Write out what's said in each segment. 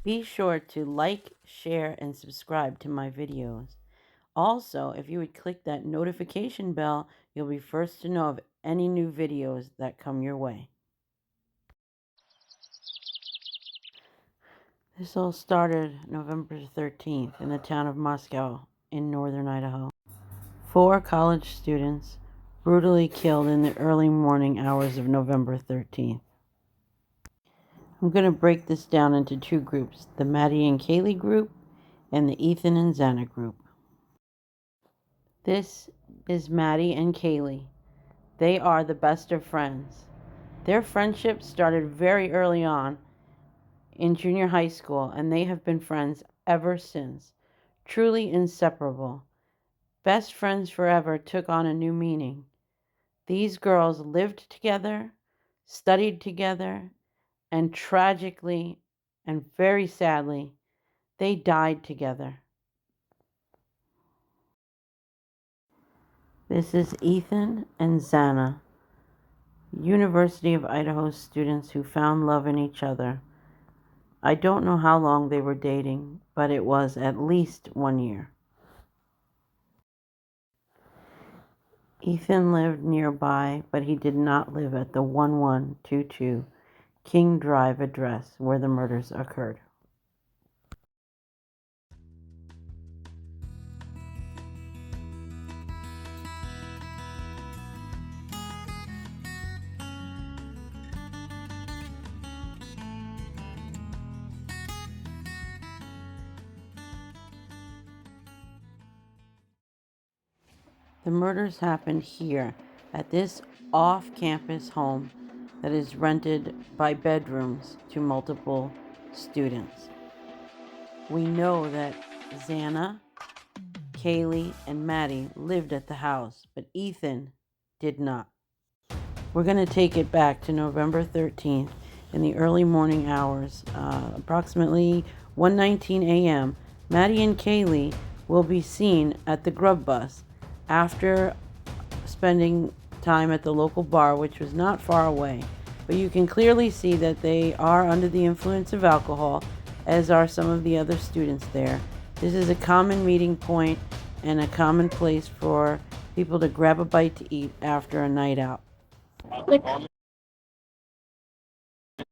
Be sure to like, share, and subscribe to my videos. Also, if you would click that notification bell, you'll be first to know of any new videos that come your way. This all started November 13th in the town of Moscow in northern Idaho. 4 college students brutally killed in the early morning hours of November 13th. I'm going to break this down into 2 groups, the Maddie and Kaylee group and the Ethan and Xana group. This is Maddie and Kaylee. They are the best of friends. Their friendship started very early on in junior high school, and they have been friends ever since. Truly inseparable. Best friends forever took on a new meaning. These girls lived together, studied together, and tragically and very sadly, they died together. This is Ethan and Xana, University of Idaho students who found love in each other. I don't know how long they were dating, but it was at least 1 year. Ethan lived nearby, but he did not live at the 1122 King Drive address where the murders occurred. The murders happened here at this off-campus home that is rented by bedrooms to multiple students. We know that Xana, Kaylee, and Maddie lived at the house, but Ethan did not. We're going to take it back to November 13th in the early morning hours, approximately 1:19 a.m. Maddie and Kaylee will be seen at the grub bus after spending time at the local bar, which was not far away. But you can clearly see that they are under the influence of alcohol, as are some of the other students there. This is a common meeting point and a common place for people to grab a bite to eat after a night out.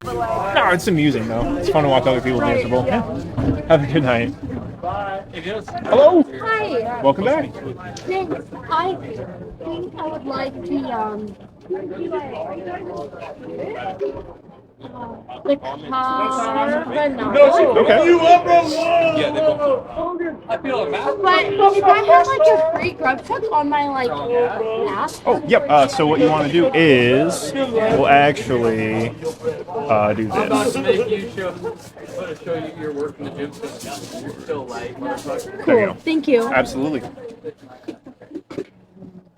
No, it's amusing though. It's fun to watch other people miserable. Yeah. Have a good night. Hello. Hi. Welcome back. Thanks. I think I would like the carbonara. Okay. But if I have like a free grub truck on my app. Oh, yep. So what you want to do is we'll actually do I'm about this. to make you show you your work in the gym so you're still light, motherfucker. There you go. Thank you. Absolutely.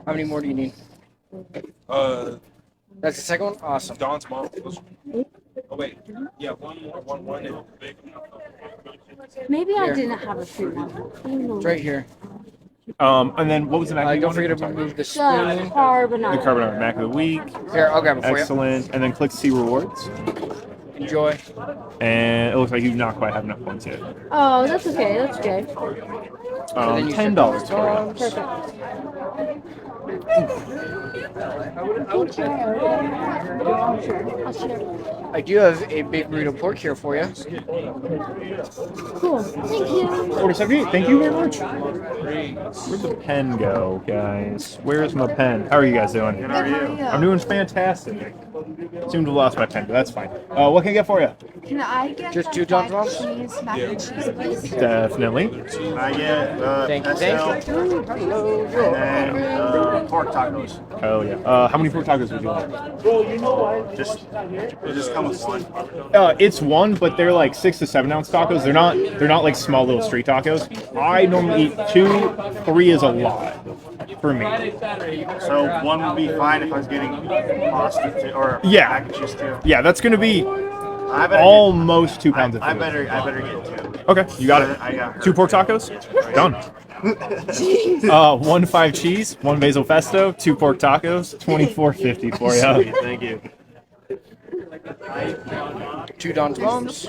How many more do you need? That's the second one? Awesome. Don's mom. Oh wait, yeah, one more, one. And Maybe I Here. didn't have a free one. It's right here. And then what was the next? Don't forget to remove the The spoon. The carbonara. carbonara Mac of the week. Here, I'll grab it for you. Excellent. And then click see rewards. Enjoy. And it looks like you do not quite have enough points yet. Oh, that's okay. That's okay. then you $10 for you. Perfect. I do have a big burrito pork here for you. Cool. Thank you. 47. Thank you very much. Where'd the pen go, guys? Where's my pen? How are you guys doing? How are you? I'm doing fantastic. Seem to have lost my pen, but that's fine. What can I get for you? Can I get Just the 2 Don fried Toms? cheese mac and cheese, please? Definitely. I get Thank you. pesto and then pork tacos. Oh yeah. How many pork tacos would you like? Just it'll just come with one. It's one, but they're like 6 to 7 ounce tacos. They're not like small little street tacos. I normally eat 2, 3 is a lot for me. So one would be fine if I was getting pasta too, or Yeah. mac and cheese too. Yeah, that's gonna be I better almost 2 pounds of I food. better get two. Okay, you got it. I got her. 2 pork tacos? Done. 1 5 cheese, 1 basil pesto, 2 pork tacos, $24.50 for you. Thank you. 2 Don Toms.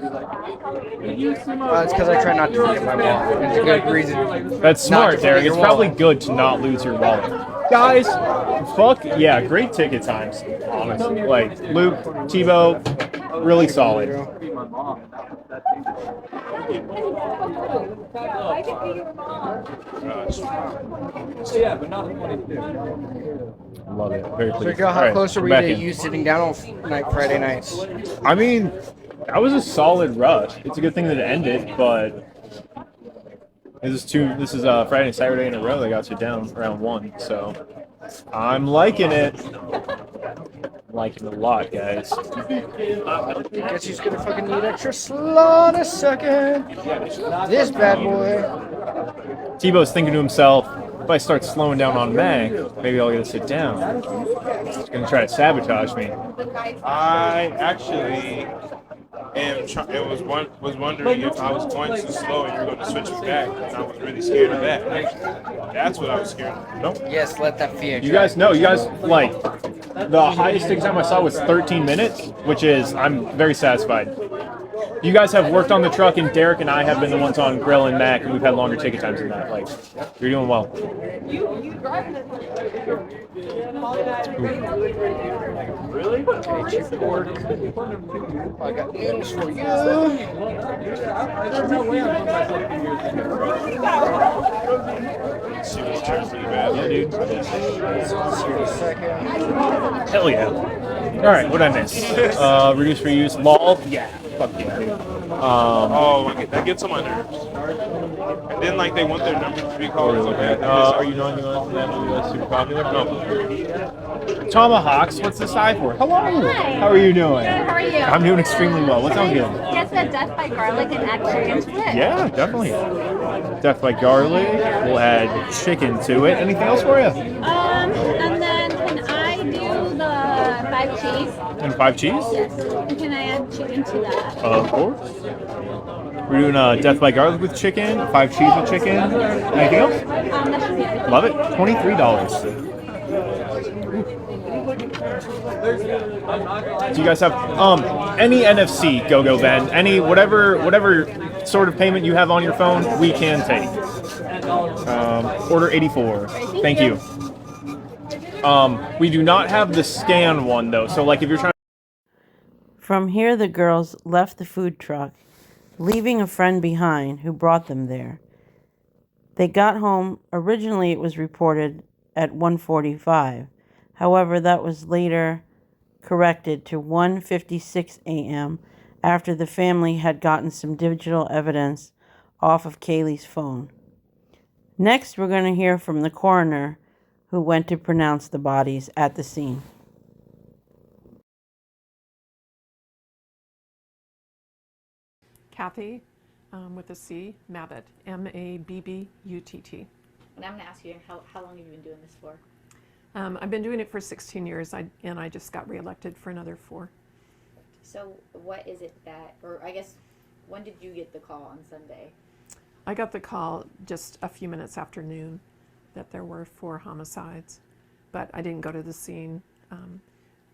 It's because I try not to forget my wallet. It's a good reason. That's Not to smart, Derek. forget It's your probably wallet. good to not lose your wallet. Guys, fuck yeah, great ticket times, honestly. Like, Luke, Tebow, really solid. Yeah, but not 22. Love it. Very So, pleased. Miguel, how All right, close are we're we back to in. you sitting down on Friday nights? I mean, that was a solid rush. It's a good thing that it ended, but this is Friday and Saturday in a row. They got you down around 1, so I'm liking it. I'm liking it a lot, guys. Guess he's gonna fucking need extra slot a second. This bad boy. Tebow's thinking to himself, if I start slowing down on Mac, maybe I'll get to sit down. He's gonna try to sabotage me. I actually was wondering if I was going too slow and you were going to switch me back, and I was really scared of that. Actually, that's what I was scared of. Nope. Yes, let that fear. You guys know, like, the highest ticket time I saw was 13 minutes, which is, I'm very satisfied. You guys have worked on the truck, and Derek and I have been the ones on Grill and Mac, and we've had longer ticket times than that. Like, you're doing well. Okay, chip pork. I got noodles for you. See what's turns pretty bad. Yeah, dude. Sauce here in a second. Hell yeah. All right, what'd I miss? Reduce, reuse, lol. Yeah, fuck yeah, dude. That gets on my nerves. And then, like, they want their number to be called. Really bad. Are you knowing that's super popular? No. Tomahawks, what's this eye for? Hello. Hi. How are you doing? Good, how are you? I'm doing extremely well. What sounds good? Get the death by garlic and add chicken to it. Yeah, definitely. Death by garlic. We'll add chicken to it. Anything else for you? And then can I do the 5 cheese? And 5 cheese? Yes. And can I add chicken to that? Of course. We're doing death by garlic with chicken, 5 cheese with chicken. Anything else? That should be everything. Love it. $23. Do you guys have any NFC go Ben? Any whatever sort of payment you have on your phone, we can take. Order 84. Thank you. We do not have the scan one though. So like if you're trying. From here, the girls left the food truck, leaving a friend behind who brought them there. They got home. Originally, it was reported at 1:45. However, that was later corrected to 1:56 a.m. after the family had gotten some digital evidence off of Kaylee's phone. Next, we're going to hear from the coroner who went to pronounce the bodies at the scene. Kathy, with a C, Mabbutt, M-A-B-B-U-T-T. And I'm going to ask you, how long have you been doing this for? I've been doing it for 16 years, and I just got reelected for another 4. So what is it that, or I guess, when did you get the call on Sunday? I got the call just a few minutes after noon that there were 4 homicides, but I didn't go to the scene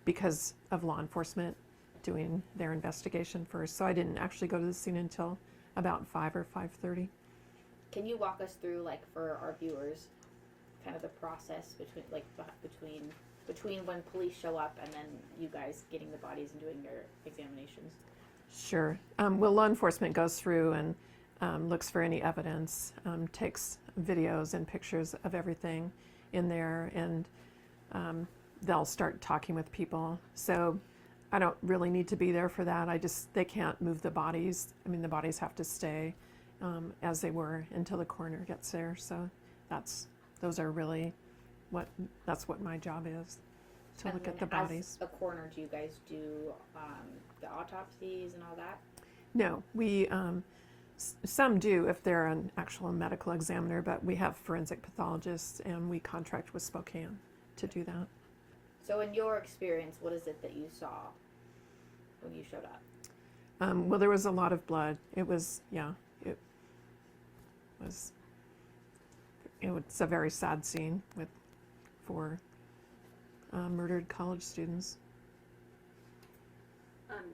because of law enforcement doing their investigation first. So I didn't actually go to the scene until about 5 or 5:30. Can you walk us through, like, for our viewers, kind of the process between when police show up and then you guys getting the bodies and doing your examinations? Sure. Well, law enforcement goes through and looks for any evidence, takes videos and pictures of everything in there, and they'll start talking with people. So I don't really need to be there for that. They can't move the bodies. I mean, the bodies have to stay as they were until the coroner gets there. So that's what my job is, to look at the bodies. As a coroner, do you guys do the autopsies and all that? No, we some do if they're an actual medical examiner, but we have forensic pathologists and we contract with Spokane to do that. So in your experience, what is it that you saw when you showed up? Well, there was a lot of blood. It's a very sad scene with 4 murdered college students.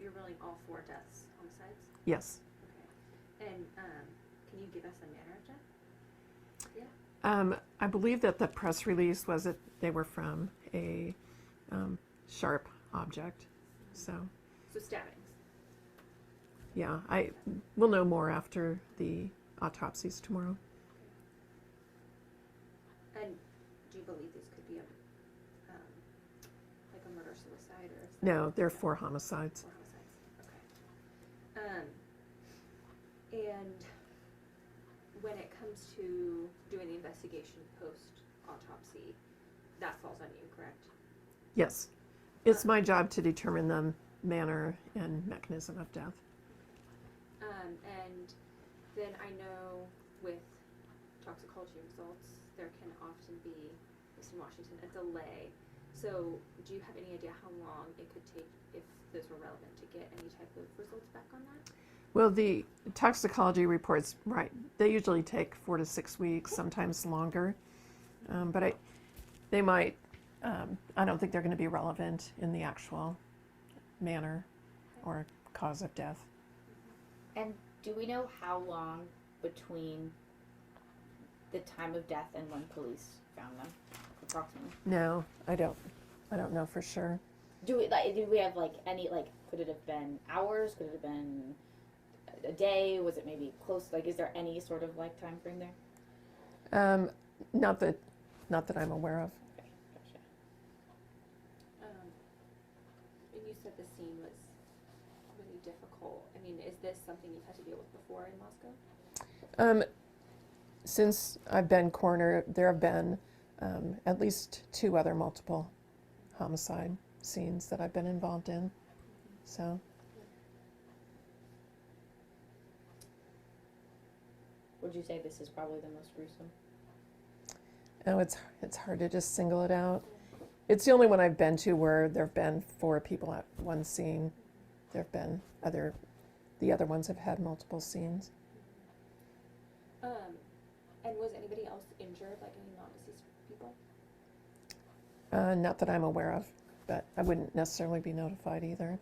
You're ruling all 4 deaths homicides? Yes. And can you give us a manner of death? Yeah. I believe that the press release was that they were from a sharp object. So stabbings. Yeah, we'll know more after the autopsies tomorrow. And do you believe this could be like a murder-suicide or? No, they're 4 homicides. 4 homicides. Okay. And when it comes to doing the investigation post-autopsy, that falls on you, correct? Yes, it's my job to determine the manner and mechanism of death. And then I know with toxicology results, there can often be, at least in Washington, a delay. So do you have any idea how long it could take if those were relevant to get any type of results back on that? Well, the toxicology reports, right, they usually take 4 to 6 weeks, sometimes longer. But they might, I don't think they're going to be relevant in the actual manner or cause of death. And do we know how long between the time of death and when police found them, approximately? No, I don't know for sure. Do we have like any, like, could it have been hours? Could it have been a day? Was it maybe close? Like, is there any sort of like time frame there? Not that I'm aware of. Okay, gotcha. And you said the scene was really difficult. I mean, is this something you've had to deal with before in Moscow? Since I've been coroner, there have been at least 2 other multiple homicide scenes that I've been involved in. So. Would you say this is probably the most gruesome? Oh, it's hard to just single it out. It's the only one I've been to where there have been 4 people at one scene. There have been the other ones have had multiple scenes. And was anybody else injured, like any non-deceased people? Not that I'm aware of, but I wouldn't necessarily be notified either.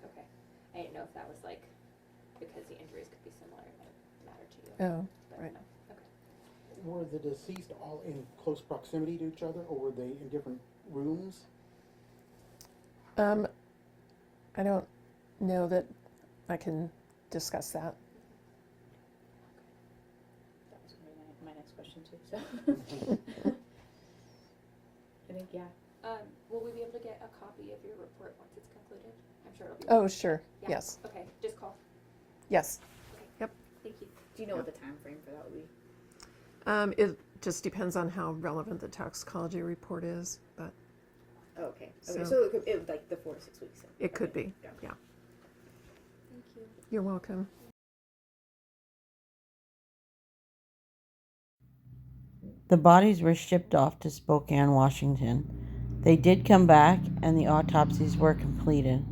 Okay. I didn't know if that was like, because the injuries could be similar, it might matter to you. Oh, right. No. Okay. Were the deceased all in close proximity to each other, or were they in different rooms? I don't know that I can discuss that. That was my next question too. So I think Will we be able to get a copy of your report once it's concluded? I'm sure it'll be. Oh, sure. Yeah. Yes. Okay. Just call. Yes. Okay. Yep. Thank you. Do you know what the time frame for that would be? It just depends on how relevant the toxicology report is, but. Okay. Okay. So it would like the 4 to 6 weeks. Then. It could be. Yeah. Yeah. Thank you. You're welcome. The bodies were shipped off to Spokane, Washington. They did come back, and the autopsies were completed.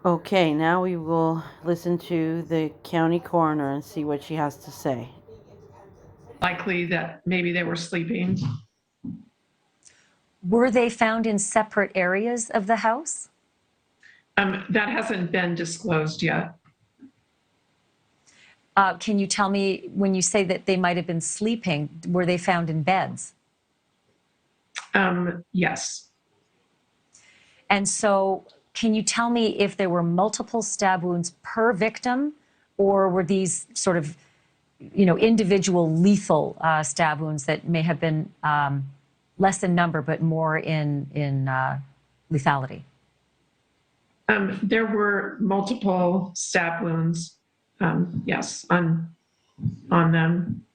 Okay, now we will listen to the county coroner and see what she has to say. Likely that maybe they were sleeping. Were they found in separate areas of the house? That hasn't been disclosed yet. Can you tell me, when you say that they might have been sleeping, were they found in beds? Yes. And so, can you tell me if there were multiple stab wounds per victim, or were these sort of, individual lethal stab wounds that may have been less in number but more in lethality? There were multiple stab wounds, yes, on them.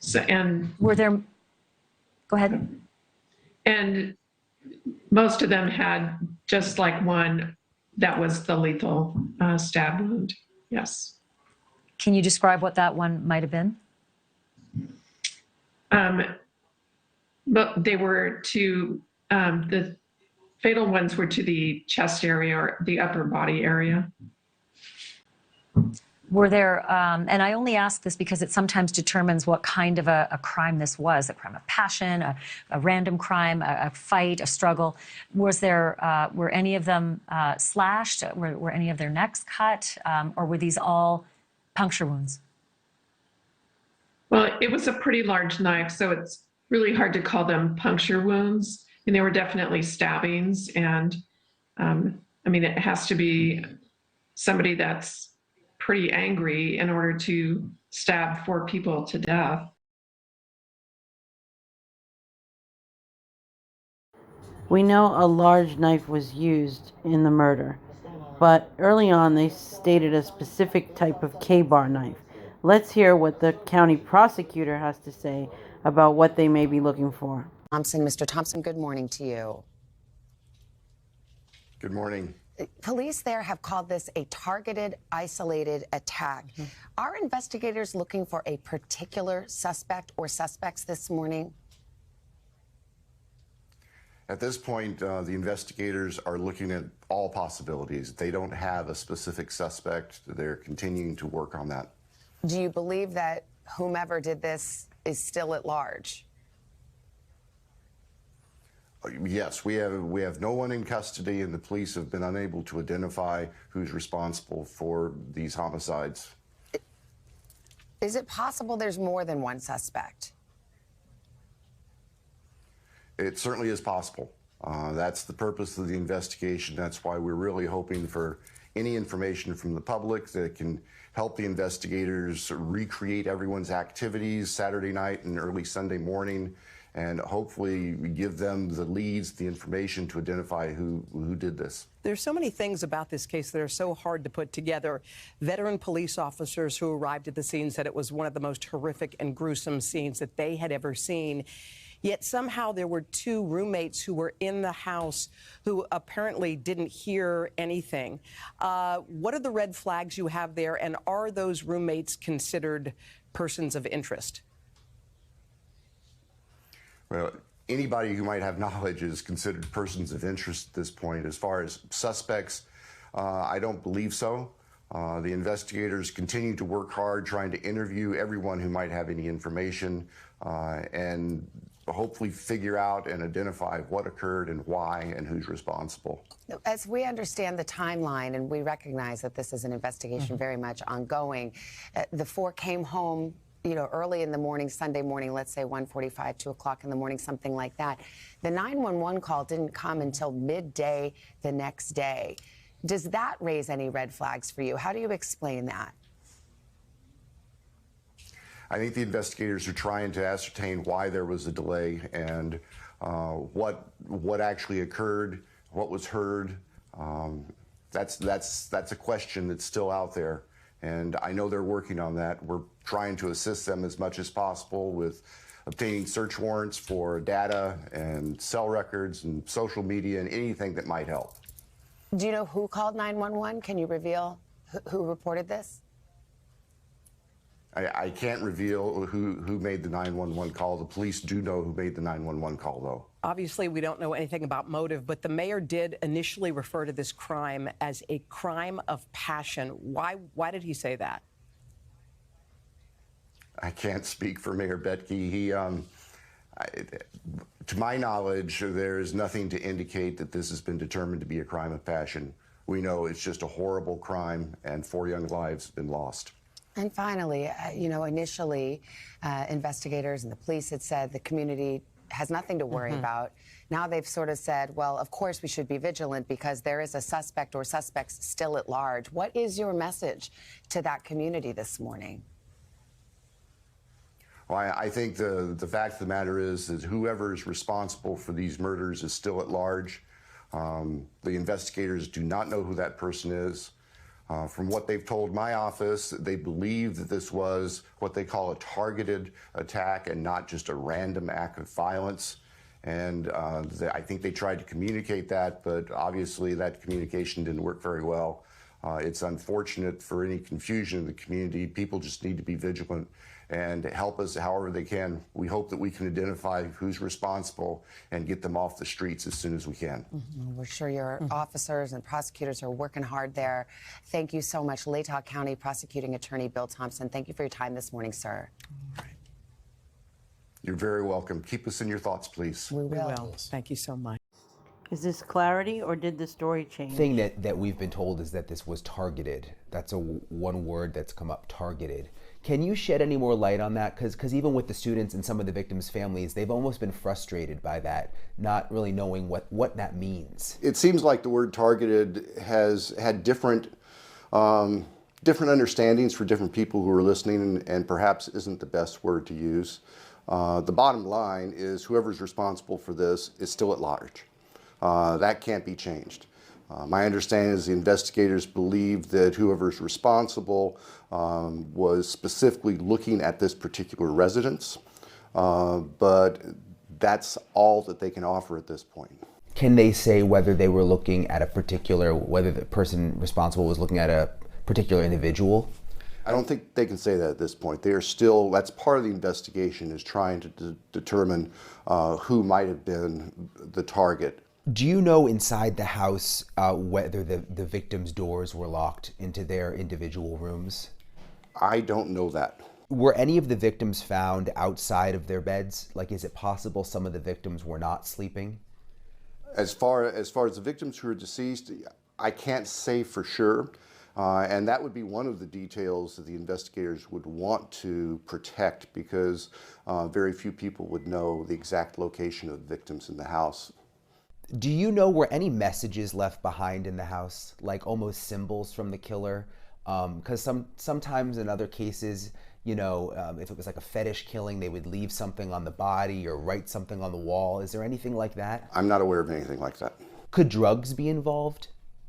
So, and were there? Go ahead. And most of them had just like one that was the lethal stab wound. Yes. Can you describe what that one might have been? But they were to the fatal ones were to the chest area or the upper body area. Were there, and I only ask this because it sometimes determines what kind of a crime this was, a crime of passion, a random crime, a fight, a struggle. Was there, were any of them slashed? Were any of their necks cut? Or were these all puncture wounds? Well, it was a pretty large knife, so it's really hard to call them puncture wounds. And they were definitely stabbings. And I mean, it has to be somebody that's pretty angry in order to stab 4 people to death. We know a large knife was used in the murder, but early on they stated a specific type of K-bar knife. Let's hear what the county prosecutor has to say about what they may be looking for. Thompson, Mr. Thompson, good morning to you. Good morning. Police there have called this a targeted, isolated attack. Are investigators looking for a particular suspect or suspects this morning? At this point, the investigators are looking at all possibilities. They don't have a specific suspect. They're continuing to work on that. Do you believe that whomever did this is still at large? Yes, we have no one in custody, and the police have been unable to identify who's responsible for these homicides. Is it possible there's more than one suspect? It certainly is possible. That's the purpose of the investigation. That's why we're really hoping for any information from the public that can help the investigators recreate everyone's activities Saturday night and early Sunday morning, and hopefully give them the leads, the information to identify who did this. There's so many things about this case that are so hard to put together. Veteran police officers who arrived at the scene said it was one of the most horrific and gruesome scenes that they had ever seen. Yet somehow there were 2 roommates who were in the house who apparently didn't hear anything. What are the red flags you have there, and are those roommates considered persons of interest? Well, anybody who might have knowledge is considered persons of interest at this point. As far as suspects, I don't believe so. The investigators continue to work hard trying to interview everyone who might have any information and hopefully figure out and identify what occurred and why and who's responsible. As we understand the timeline, and we recognize that this is an investigation very much ongoing, the 4 came home, you know, early in the morning, Sunday morning, let's say 1:45, 2 o'clock in the morning, something like that. The 911 call didn't come until midday the next day. Does that raise any red flags for you? How do you explain that? I think the investigators are trying to ascertain why there was a delay and what actually occurred, what was heard. That's a question that's still out there, and I know they're working on that. We're trying to assist them as much as possible with obtaining search warrants for data and cell records and social media and anything that might help. Do you know who called 911? Can you reveal who reported this? I can't reveal who made the 911 call. The police do know who made the 911 call, though. Obviously, we don't know anything about motive, but the mayor did initially refer to this crime as a crime of passion. Why did he say that? I can't speak for Mayor Betke. He, to my knowledge, there is nothing to indicate that this has been determined to be a crime of passion. We know it's just a horrible crime, and 4 young lives have been lost. And finally, you know, initially, investigators and the police had said the community has nothing to worry about. Now they've sort of said, well, of course we should be vigilant because there is a suspect or suspects still at large. What is your message to that community this morning? Well, I think the fact of the matter is that whoever is responsible for these murders is still at large. The investigators do not know who that person is. From what they've told my office, they believe that this was what they call a targeted attack and not just a random act of violence. And I think they tried to communicate that, but obviously that communication didn't work very well. It's unfortunate for any confusion in the community. People just need to be vigilant and help us however they can. We hope that we can identify who's responsible and get them off the streets as soon as we can. We're sure your officers and prosecutors are working hard there. Thank you so much, Latah County Prosecuting Attorney Bill Thompson. Thank you for your time this morning, sir. You're very welcome. Keep us in your thoughts, please. We will. Thank you so much. Is this clarity or did the story change? The thing that we've been told is that this was targeted. That's one word that's come up, targeted. Can you shed any more light on that? Because even with the students and some of the victims' families, they've almost been frustrated by that, not really knowing what that means. It seems like the word targeted has had different understandings for different people who are listening, and perhaps isn't the best word to use. The bottom line is whoever's responsible for this is still at large. That can't be changed. My understanding is the investigators believe that whoever's responsible was specifically looking at this particular residence, but that's all that they can offer at this point. Can they say whether they were looking at whether the person responsible was looking at a particular individual? I don't think they can say that at this point. They are still, that's part of the investigation, is trying to determine who might have been the target. Do you know inside the house whether the victims' doors were locked into their individual rooms? I don't know that. Were any of the victims found outside of their beds? Like, is it possible some of the victims were not sleeping? As far as the victims who are deceased, I can't say for sure. And that would be one of the details that the investigators would want to protect, because very few people would know the exact location of the victims in the house. Do you know were any messages left behind in the house, like almost symbols from the killer? Because sometimes in other cases, you know, if it was like a fetish killing, they would leave something on the body or write something on the wall. Is there anything like that? I'm not aware of anything like that. Could drugs be involved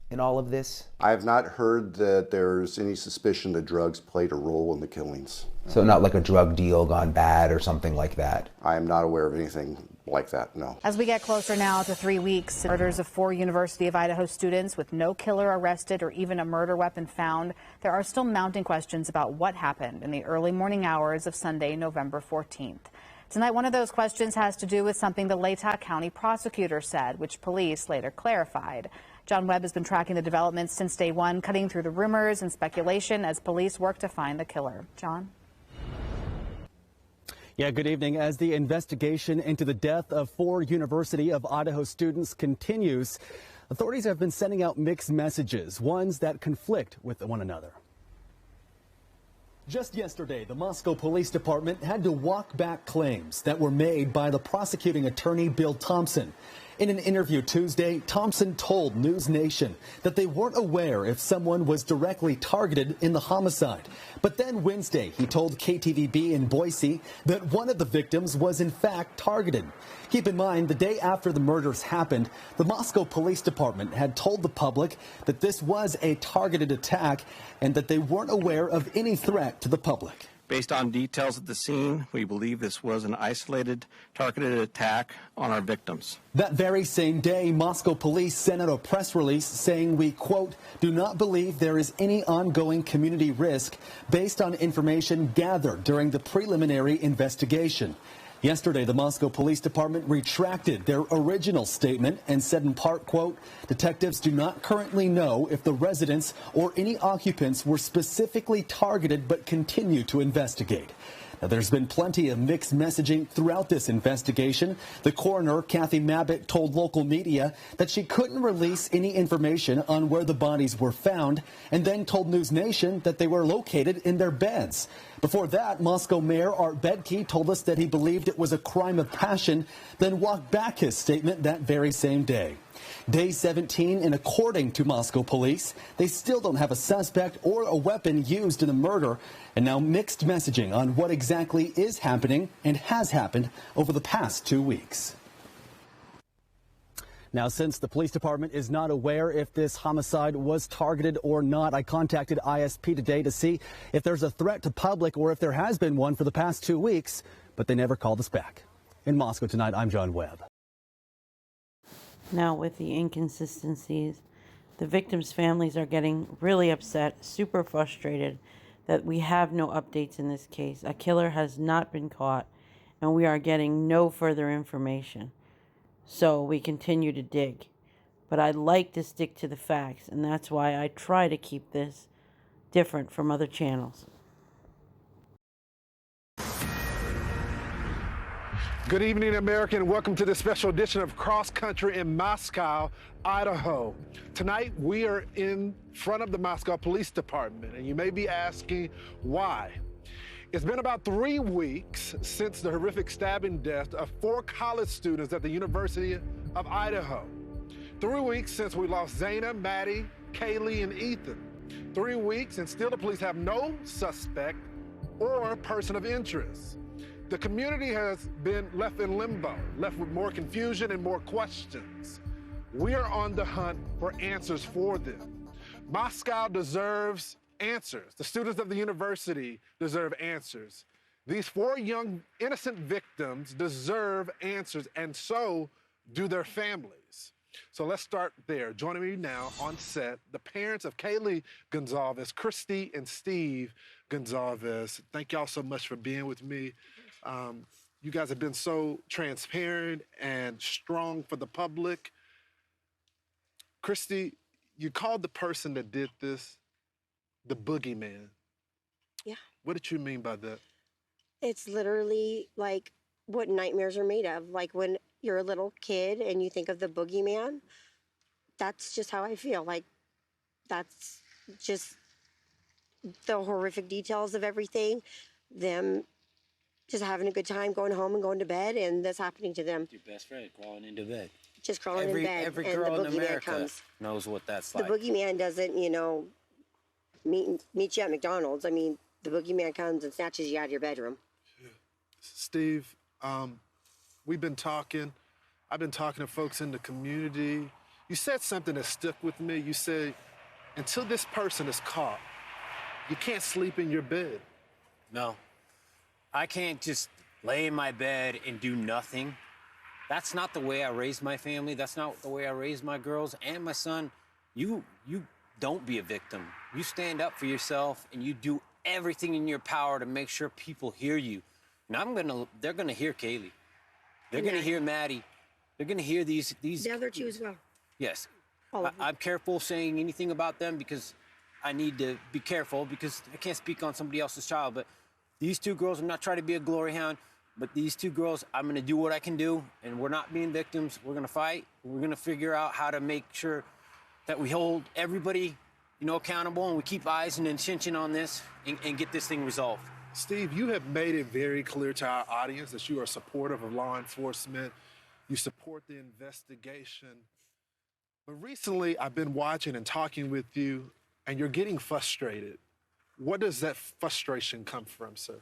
in all of this? I have not heard that there's any suspicion that drugs played a role in the killings. So not like a drug deal gone bad or something like that? I am not aware of anything like that, no. As we get closer now to 3 weeks, murders of 4 University of Idaho students with no killer arrested or even a murder weapon found, there are still mounting questions about what happened in the early morning hours of Sunday, November 14th. Tonight, one of those questions has to do with something the Latah County prosecutor said, which police later clarified. John Webb has been tracking the developments since day one, cutting through the rumors and speculation as police work to find the killer. John? Yeah, good evening. As the investigation into the death of 4 University of Idaho students continues, authorities have been sending out mixed messages, ones that conflict with one another. Just yesterday, the Moscow Police Department had to walk back claims that were made by the prosecuting attorney Bill Thompson. In an interview Tuesday, Thompson told News Nation that they weren't aware if someone was directly targeted in the homicide. But then Wednesday, he told KTVB in Boise that one of the victims was in fact targeted. Keep in mind, the day after the murders happened, the Moscow Police Department had told the public that this was a targeted attack and that they weren't aware of any threat to the public. Based on details at the scene, we believe this was an isolated, targeted attack on our victims. That very same day, Moscow police sent out a press release saying we, quote, do not believe there is any ongoing community risk based on information gathered during the preliminary investigation. Yesterday, the Moscow Police Department retracted their original statement and said in part, quote, detectives do not currently know if the residents or any occupants were specifically targeted but continue to investigate. Now, there's been plenty of mixed messaging throughout this investigation. The coroner, Kathy Mabbitt, told local media that she couldn't release any information on where the bodies were found, and then told News Nation that they were located in their beds. Before that, Moscow Mayor Art Bedke told us that he believed it was a crime of passion, then walked back his statement that very same day. Day 17, and according to Moscow police, they still don't have a suspect or a weapon used in the murder, and now mixed messaging on what exactly is happening and has happened over the past 2 weeks. Now, since the police department is not aware if this homicide was targeted or not, I contacted ISP today to see if there's a threat to public or if there has been one for the past 2 weeks, but they never called us back. In Moscow tonight, I'm John Webb. Now, with the inconsistencies The victims' families are getting really upset, super frustrated that we have no updates in this case. A killer has not been caught, and we are getting no further information. So we continue to dig. But I like to stick to the facts, and that's why I try to keep this different from other channels. Good evening, America, and welcome to this special edition of Cross Country in Moscow, Idaho. Tonight, we are in front of the Moscow Police Department, and you may be asking why. It's been about 3 weeks since the horrific stabbing death of 4 college students at the University of Idaho. 3 weeks since we lost Zayna, Maddie, Kaylee, and Ethan. 3 weeks, and still the police have no suspect or person of interest. The community has been left in limbo, left with more confusion and more questions. We are on the hunt for answers for them. Moscow deserves answers. The students of the university deserve answers. These 4 young, innocent victims deserve answers, and so do their families. So let's start there. Joining me now on set, the parents of Kaylee Gonzalez, Christy and Steve Gonzalez. Thank y'all so much for being with me. You guys have been so transparent and strong for the public. Christy, you called the person that did this the boogeyman. Yeah. What did you mean by that? It's literally like what nightmares are made of. Like when you're a little kid and you think of the boogeyman, that's just how I feel. Like that's just the horrific details of everything. Them just having a good time, going home and going to bed, and that's happening to them. Your best friend crawling into bed. Just crawling in bed, Every and girl the in boogeyman America comes. knows what that's The like. boogeyman doesn't, meet you at McDonald's. I mean, the boogeyman comes and snatches you out of your bedroom. Steve, we've been talking. I've been talking to folks in the community. You said something that stuck with me. You said, until this person is caught, you can't sleep in your bed. No. I can't just lay in my bed and do nothing. That's not the way I raised my family. That's not the way I raised my girls and my son. You don't be a victim. You stand up for yourself and you do everything in your power to make sure people hear you. And they're gonna hear Kaylee. They're gonna hear Maddie. They're gonna hear these. The other 2 as well. Yes. All of them. I'm careful saying anything about them because I need to be careful because I can't speak on somebody else's child. But these 2 girls, I'm not trying to be a glory hound, but these 2 girls, I'm gonna do what I can do, and we're not being victims. We're gonna fight. We're gonna figure out how to make sure that we hold everybody, accountable, and we keep eyes and attention on this and get this thing resolved. Steve, you have made it very clear to our audience that you are supportive of law enforcement. You support the investigation. But recently, I've been watching and talking with you, and you're getting frustrated. What does that frustration come from, sir?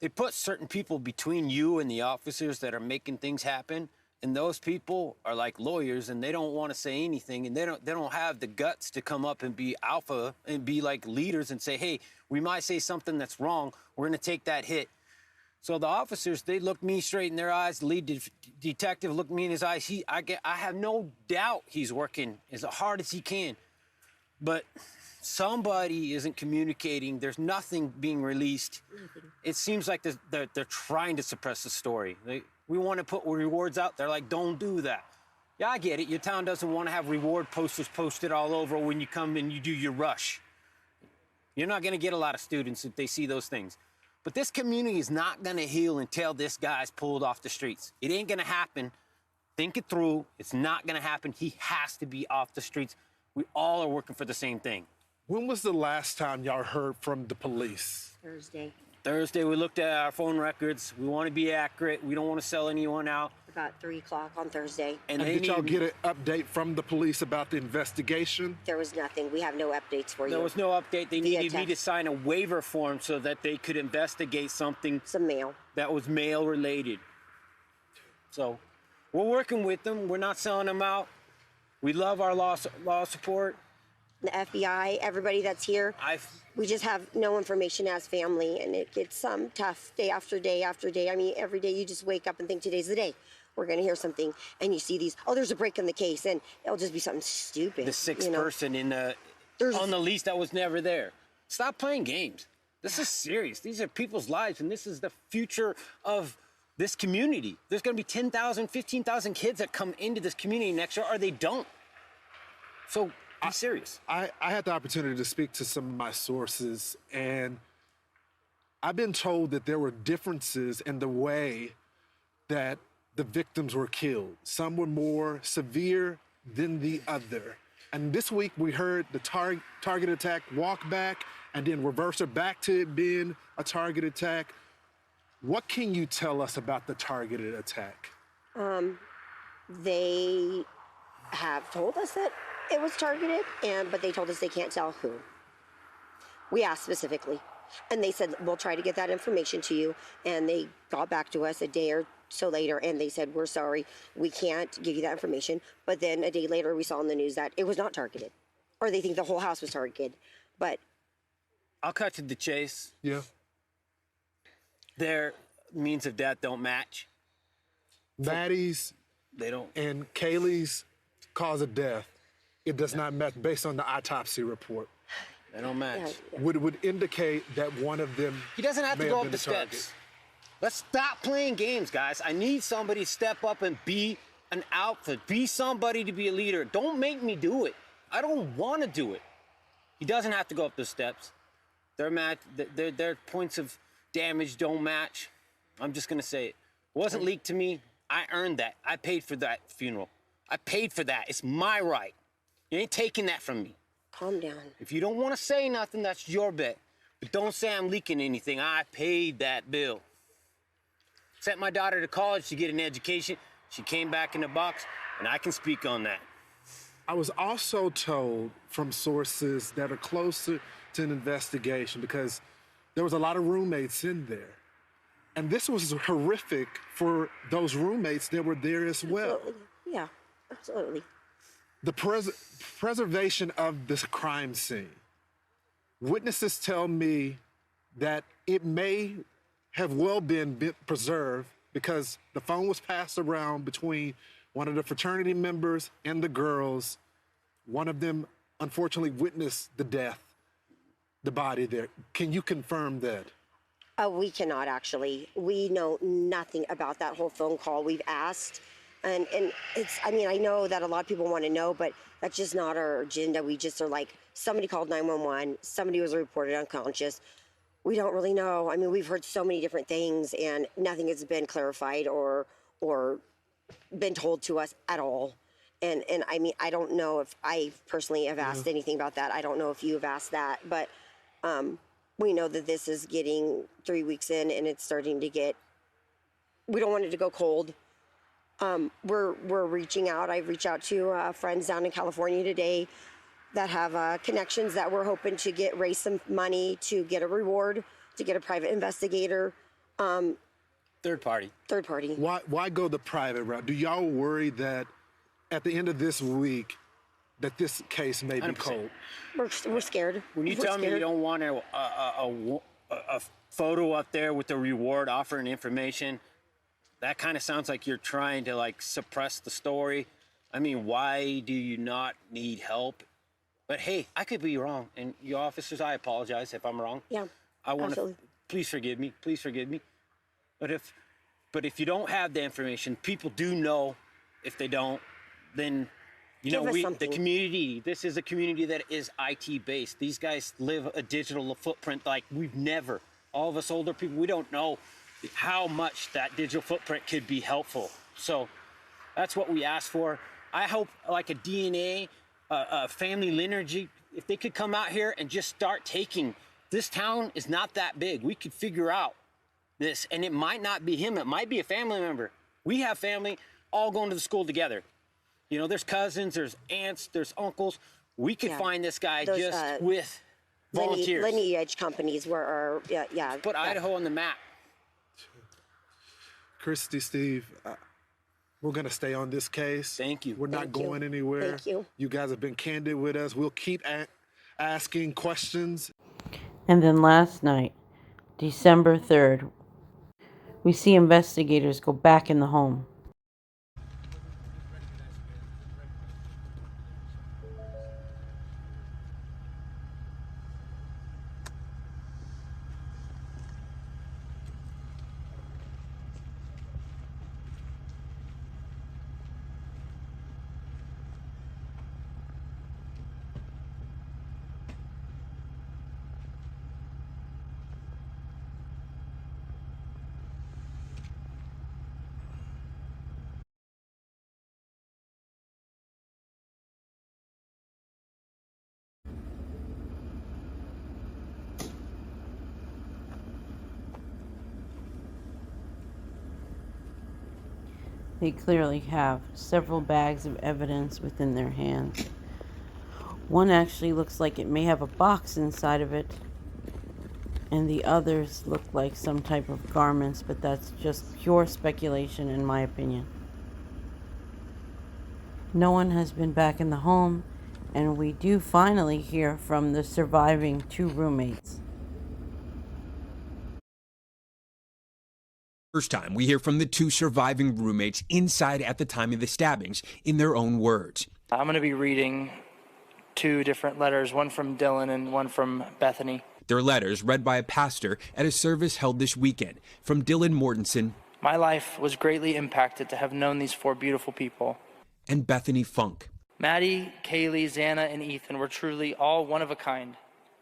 They put certain people between you and the officers that are making things happen, and those people are like lawyers, and they don't want to say anything, and they don't have the guts to come up and be alpha and be like leaders and say, hey, we might say something that's wrong. We're going to take that hit. So the officers, they look me straight in their eyes. The lead detective looked me in his eyes. I have no doubt he's working as hard as he can, but somebody isn't communicating. There's nothing being released. It seems like they're trying to suppress the story. We want to put rewards out there, like, don't do that. Yeah, I get it. Your town doesn't want to have reward posters posted all over when you come and you do your rush. You're not going to get a lot of students if they see those things. But this community is not going to heal until this guy's pulled off the streets. It ain't going to happen. Think it through. It's not going to happen. He has to be off the streets. We all are working for the same thing. When was the last time y'all heard from the police? Thursday, we looked at our phone records. We want to be accurate. We don't want to sell anyone out. about 3 o'clock on Thursday. And did y'all get an update from the police about the investigation? There was nothing. We have no updates for you. There was no update. They needed me to sign a waiver form so that they could investigate something. Some mail. That was mail related. So we're working with them. We're not selling them out. We love our law support. The FBI, everybody that's here. We just have no information as family, and it gets tough day after day after day. I mean, every day you just wake up and think today's the day. we're going to hear something, and you see these, oh, there's a break in the case, and it'll just be something stupid. The sixth you know? person on the lease that was never there. Stop playing games. This is serious. These are people's lives, and this is the future of this community. There's going to be 10,000, 15,000 kids that come into this community next year, or they don't. So be serious. I had the opportunity to speak to some of my sources, and I've been told that there were differences in the way that the victims were killed. Some were more severe than the other. And this week we heard the target attack walk back and then reverse it back to it being a target attack. What can you tell us about the targeted attack? They have told us that it was targeted, but they told us they can't tell who. We asked specifically, and they said, we'll try to get that information to you. And they got back to us a day or so later, and they said, we're sorry, we can't give you that information. But then a day later, we saw in the news that it was not targeted, or they think the whole house was targeted. But I'll cut to the chase. Yeah. Their means of death don't match. Maddie's They don't. and Kaylee's cause of death, it does not match based on the autopsy report. They don't match. Would indicate that one of them. He doesn't have to may go have up been the target. steps. Let's stop playing games, guys. I need somebody to step up and be an alpha. Be somebody to be a leader. Don't make me do it. I don't want to do it. He doesn't have to go up the steps. Their points of damage don't match. I'm just gonna say it. It wasn't leaked to me. I earned that. I paid for that funeral. I paid for that. It's my right. You ain't taking that from me. Calm down. If you don't want to say nothing, that's your bet. But don't say I'm leaking anything. I paid that bill. Sent my daughter to college to get an education. She came back in the box, and I can speak on that. I was also told from sources that are closer to an investigation, because there was a lot of roommates in there. And this was horrific for those roommates that were there as well. Absolutely. Yeah, absolutely. The preservation of this crime scene. Witnesses tell me that it may have well been preserved because the phone was passed around between one of the fraternity members and the girls. One of them unfortunately witnessed the death, the body there. Can you confirm that? We cannot actually. We know nothing about that whole phone call. We've asked, and it's, I mean, I know that a lot of people want to know, but that's just not our agenda. We just are like, somebody called 911, somebody was reported unconscious. We don't really know. I mean, we've heard so many different things, and nothing has been clarified or been told to us at all. And I mean, I don't know if I personally have asked anything about that. I don't know if you have asked that, but we know that this is getting 3 weeks in, and it's starting to get, we don't want it to go cold. We're reaching out. I've reached out to friends down in California today that have connections that we're hoping to raise some money to get a reward, to get a private investigator. Third party. Third party. Why go the private route? Do y'all worry that at the end of this week that this case may be 100%. cold? We're scared. When you We're tell me you scared. don't want a photo up there with the reward offering information, that kind of sounds like you're trying to like suppress the story. I mean, why do you not need help? But hey, I could be wrong, and you officers, I apologize if I'm wrong. Yeah, I want to. absolutely. Please forgive me. Please forgive me. But if you don't have the information, people do know. If they don't, then you Give know us the something. community. This is a community that is IT based. These guys live a digital footprint like we've never. All of us older people, we don't know how much that digital footprint could be helpful. So that's what we ask for. I hope like a DNA. Family lineage, if they could come out here and just start taking, this town is not that big. We could figure out this, and it might not be him. It might be a family member. We have family all going to the school together. You know, there's cousins, there's aunts, there's uncles. We could find this guy Those, just with volunteers. Lineage companies were, yeah. Put Idaho on the map. Christy, Steve, we're going to stay on this case. Thank you. We're not Thank you. going anywhere. Thank you. You guys have been candid with us. We'll keep asking questions. And then last night, December 3rd, we see investigators go back in the home. They clearly have several bags of evidence within their hands. One actually looks like it may have a box inside of it, and the others look like some type of garments, but that's just pure speculation in my opinion. No one has been back in the home, and we do finally hear from the surviving 2 roommates. First time we hear from the 2 surviving roommates inside at the time of the stabbings in their own words. I'm going to be reading 2 different letters, one from Dylan and one from Bethany. Their letters read by a pastor at a service held this weekend. From Dylan Mortensen. My life was greatly impacted to have known these 4 beautiful people. And Bethany Funk. Maddie, Kaylee, Xana, and Ethan were truly all one of a kind.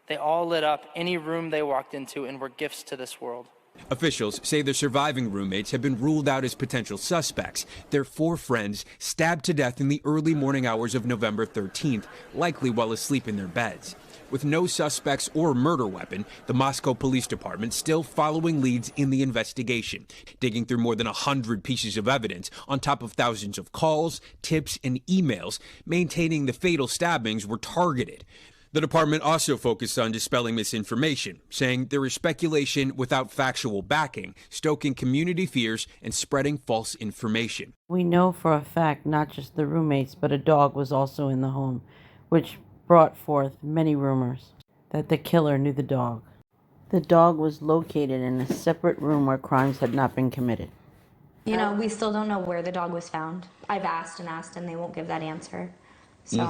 They all lit up any room they walked into and were gifts to this world. Officials say the surviving roommates have been ruled out as potential suspects. Their 4 friends stabbed to death in the early morning hours of November 13th, likely while asleep in their beds. With no suspects or murder weapon, the Moscow Police Department still following leads in the investigation, digging through more than 100 pieces of evidence on top of thousands of calls, tips, and emails, maintaining the fatal stabbings were targeted. The department also focused on dispelling misinformation, saying there is speculation without factual backing, stoking community fears and spreading false information. We know for a fact not just the roommates, but a dog was also in the home, which brought forth many rumors that the killer knew the dog. The dog was located in a separate room where crimes had not been committed. You know, we still don't know where the dog was found. I've asked and they won't give that answer. So.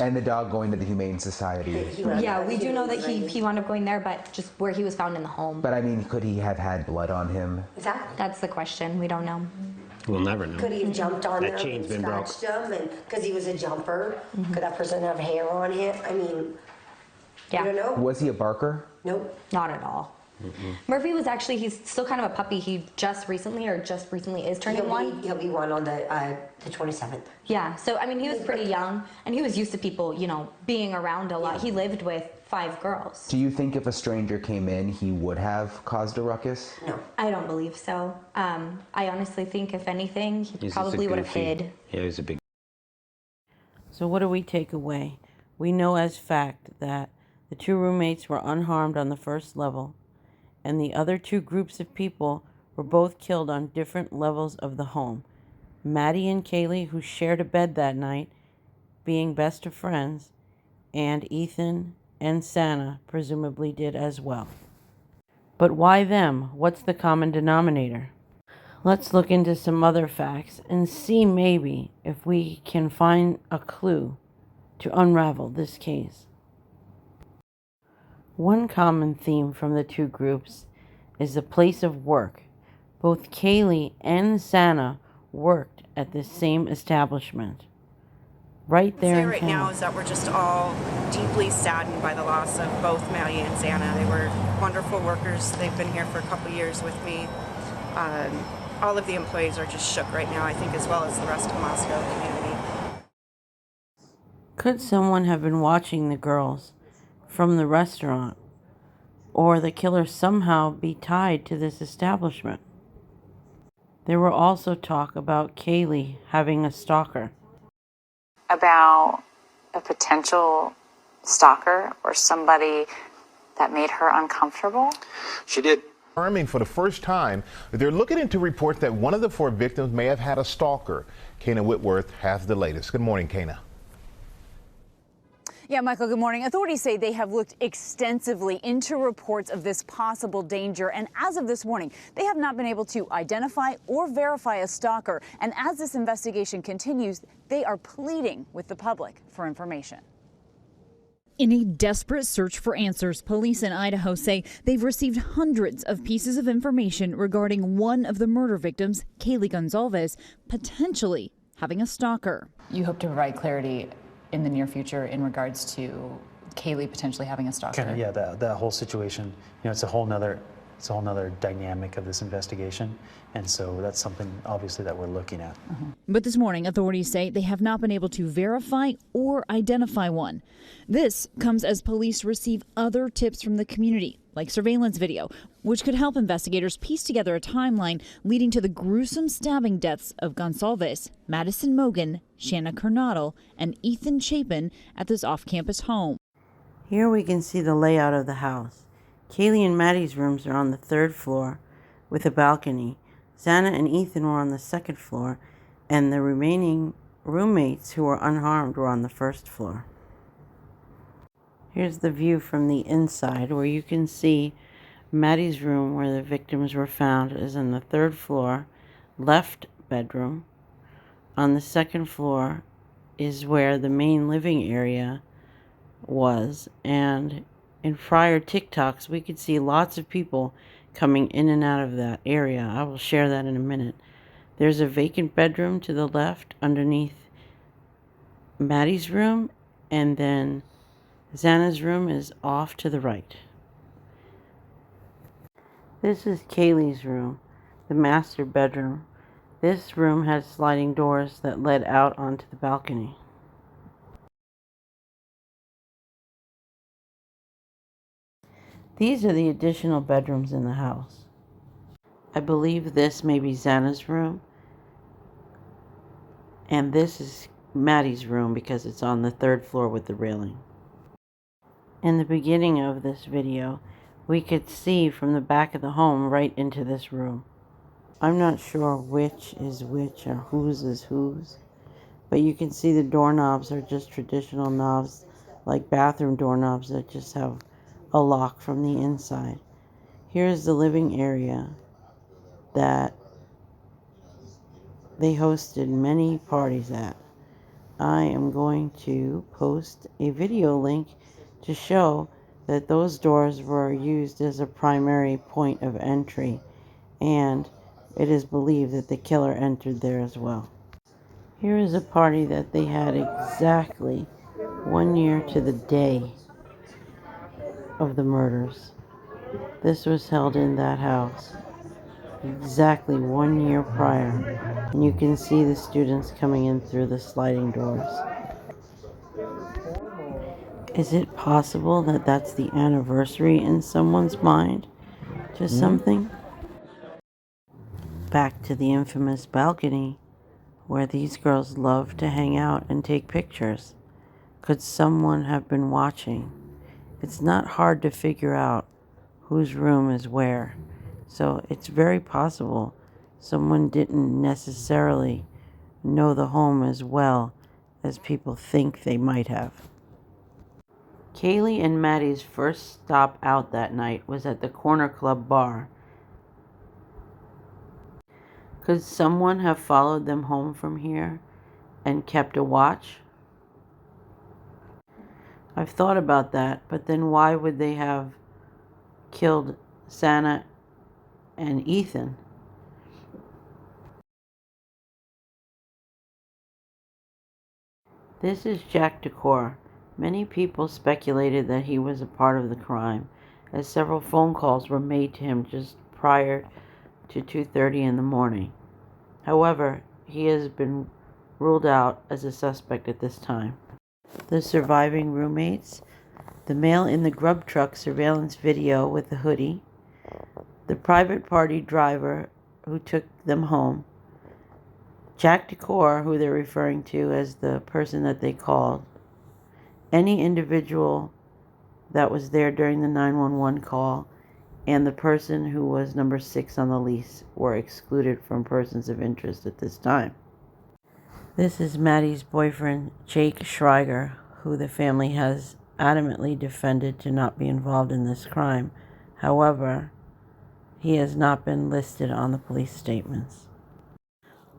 And the dog going to the Humane Society. Yeah, we do know that he wound up going there, but just where he was found in the home. But I mean, could he have had blood on him? That's the question. We don't know. We'll never know. Could he have jumped on That them chain's and been broke. scratched them, and because he was a jumper? Could that person have hair on him? I mean, I don't know. Was he a barker? Nope. Not at all. Murphy was actually, he's still kind of a puppy. He just recently is turning 1. He'll be 1 on the 27th. Yeah, so I mean, he was pretty young, and he was used to people, you know, being around a lot. He lived with 5 girls. Do you think if a stranger came in, he would have caused a ruckus? No. I don't believe so. I honestly think, if anything, he probably would have hid. Yeah, he's a big... So what do we take away? We know as fact that the 2 roommates were unharmed on the first level, and the other 2 groups of people were both killed on different levels of the home. Maddie and Kaylee, who shared a bed that night, being best of friends, and Ethan and Santa presumably did as well. But why them? What's the common denominator? Let's look into some other facts and see maybe if we can find a clue to unravel this case. One common theme from the 2 groups is the place of work. Both Kaylee and Santa worked at this same establishment. Right there in right town. now is that we're just all deeply saddened by the loss of both Maddie and Santa. They were wonderful workers. They've been here for a couple years with me. All of the employees are just shook right now, I think, as well as the rest of the Moscow community. Could someone have been watching the girls from the restaurant, or the killer somehow be tied to this establishment? There were also talk about Kaylee having a stalker. About a potential stalker or somebody that made her uncomfortable? She did. Confirming for the first time that they're looking into reports that one of the 4 victims may have had a stalker. Kana Whitworth has the latest. Good morning, Kana. Yeah, Michael, good morning. Authorities say they have looked extensively into reports of this possible danger, and as of this morning, they have not been able to identify or verify a stalker. And as this investigation continues, they are pleading with the public for information. In a desperate search for answers, police in Idaho say they've received hundreds of pieces of information regarding one of the murder victims, Kaylee Gonzalez, potentially having a stalker. You hope to provide clarity in the near future in regards to Kaylee potentially having a stalker? Yeah, that whole situation, it's a whole nother It's a whole nother dynamic of this investigation. And so that's something obviously that we're looking at. But this morning, authorities say they have not been able to verify or identify one. This comes as police receive other tips from the community, like surveillance video, which could help investigators piece together a timeline leading to the gruesome stabbing deaths of Gonsalves, Madison Mogan, Shanna Kernodle, and Ethan Chapin at this off-campus home. Here we can see the layout of the house. Kaylee and Maddie's rooms are on the 3rd floor with a balcony. Xana and Ethan were on the 2nd floor, and the remaining roommates who were unharmed were on the 1st floor. Here's the view from the inside, where you can see Maddie's room, where the victims were found, is on the 3rd floor, left bedroom. On the 2nd floor is where the main living area was, and in prior TikToks we could see lots of people coming in and out of that area. I will share that in a minute. There's a vacant bedroom to the left underneath Maddie's room, and then Xana's room is off to the right. This is Kaylee's room, the master bedroom. This room has sliding doors that led out onto the balcony. These are the additional bedrooms in the house. I believe this may be Xana's room, and this is Maddie's room because it's on the 3rd floor with the railing. In the beginning of this video, we could see from the back of the home right into this room. I'm not sure which is which or whose is whose, but you can see the doorknobs are just traditional knobs, like bathroom doorknobs that just have a lock from the inside. Here's the living area that they hosted many parties at. I am going to post a video link to show that those doors were used as a primary point of entry, and it is believed that the killer entered there as well. Here is a party that they had exactly 1 year to the day of the murders. This was held in that house exactly 1 year prior, and you can see the students coming in through the sliding doors. Is it possible that that's the anniversary in someone's mind to something? Back to the infamous balcony where these girls love to hang out and take pictures. Could someone have been watching? It's not hard to figure out whose room is where, so it's very possible someone didn't necessarily know the home as well as people think they might have. Kaylee and Maddie's first stop out that night was at the Corner Club bar. Could someone have followed them home from here and kept a watch? I've thought about that, but then why would they have killed Xana and Ethan? This is Jack Decor. Many people speculated that he was a part of the crime, as several phone calls were made to him just prior to 2:30 in the morning. However, he has been ruled out as a suspect at this time. The surviving roommates, the male in the grub truck surveillance video with the hoodie, the private party driver who took them home, Jack Decor, who they're referring to as the person that they called, any individual that was there during the 911 call, and the person who was number 6 on the lease were excluded from persons of interest at this time. This is Maddie's boyfriend, Jake Schreiger, who the family has adamantly defended to not be involved in this crime. However, he has not been listed on the police statements.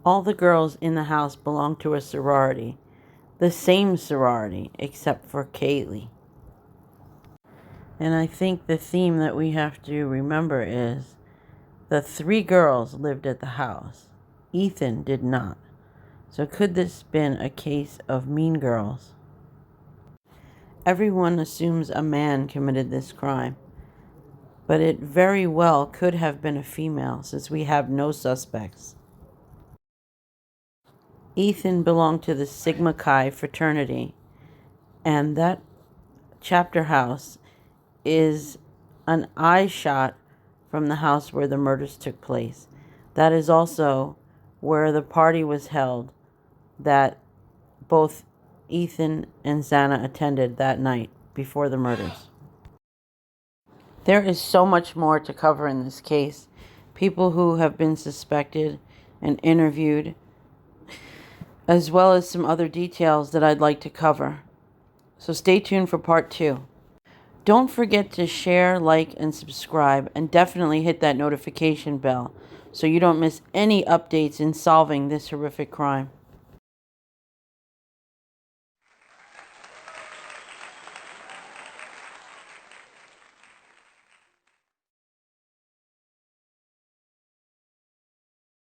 All the girls in the house belong to a sorority, the same sorority except for Kaylee. And I think the theme that we have to remember is the 3 girls lived at the house. Ethan did not. So could this have been a case of mean girls? Everyone assumes a man committed this crime. but it very well could have been a female since we have no suspects. Ethan belonged to the Sigma Chi fraternity, and that chapter house is an eye shot from the house where the murders took place. That is also where the party was held that both Ethan and Xana attended that night before the murders. There is so much more to cover in this case. People who have been suspected and interviewed, as well as some other details that I'd like to cover. So stay tuned for part 2. Don't forget to share, like, and subscribe, and definitely hit that notification bell so you don't miss any updates in solving this horrific crime.